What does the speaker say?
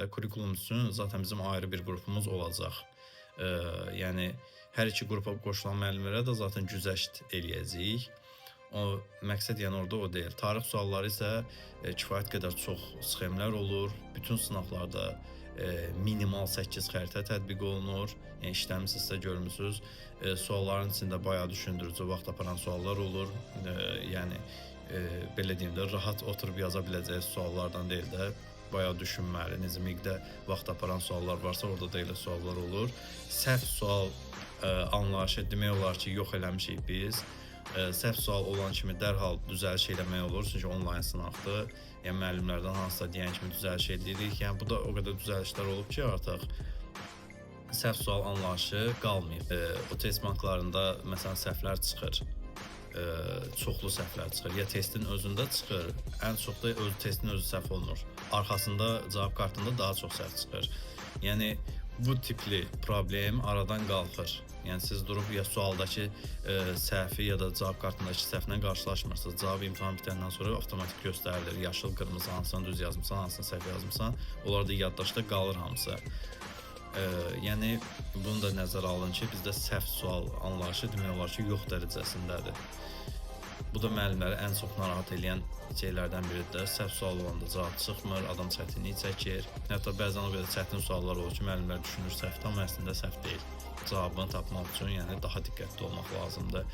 də kurikulum üçün zaten bizim ayrı bir qrupumuz olacaq. Yəni hər iki qrupa qoşulan müəllimlərə də zaten güzəşt eləyəcəyik. O məqsəd yəni orada o deyil. Tarix sualları isə kifayət qədər çox sxemlər olur. Bütün sınaqlarda minimal 8 xəritə tətbiq olunur. Yəni işləmisinizsə görmüsünüz. Sualların içində bayağı düşündürücü, vaxt aparan suallar olur. Yəni belə deyim də, rahat oturub yaza biləcəyi suallardan deyil də, bayağı düşünməli, nizamikdə vaxt aparan suallar varsa, orada da elə suallar olur. Səhv sual anlayışı demək olar ki, yox eləmişik biz. Səhv sual olan kimi dərhal düzəliş eləmək olur, çünki onlayn sınaqdır. Yəni müəllimlərdən hansısa deyən kimi düzəliş edirik. Yəni bu da o qədər düzəlişlər olub ki, artıq səhv sual anlayışı qalmayıb. O test banklarında məsələn səhvlər çıxır. Çoxlu səhvlər çıxır. Ya testin özündə çıxır, ən çox da testin özü səhv olunur. Arxasında cavab kartında daha çox səhv çıxır. Yəni bu tipli problem aradan qalxır. Yəni siz durub ya sualdakı səhvi ya da cavab kartındakı səhvlə qarşılaşmırsınız. Cavab imtahan bitəndən sonra avtomatik göstərilir. Yaşıl, qırmızı hansını düz yazmısan, hansını səhv yazmısan. Onlar da yaddaşda qalır hamısı. Yəni bunu da nəzərə alın ki, bizdə səhv sual anlayışı demək olar ki, yox dərəcəsindədir. Bu da müəllimləri ən çox narahat edən şeylərdən biridir. Səhv sual olanda cavab çıxmır, adam çətinlik çəkir. Hətta bəzən o qədər çətin suallar olur ki, müəllimlər düşünür səhvdir, amma əslində səhv deyil. Cavabını tapmaq üçün yəni daha diqqətli olmaq lazımdır.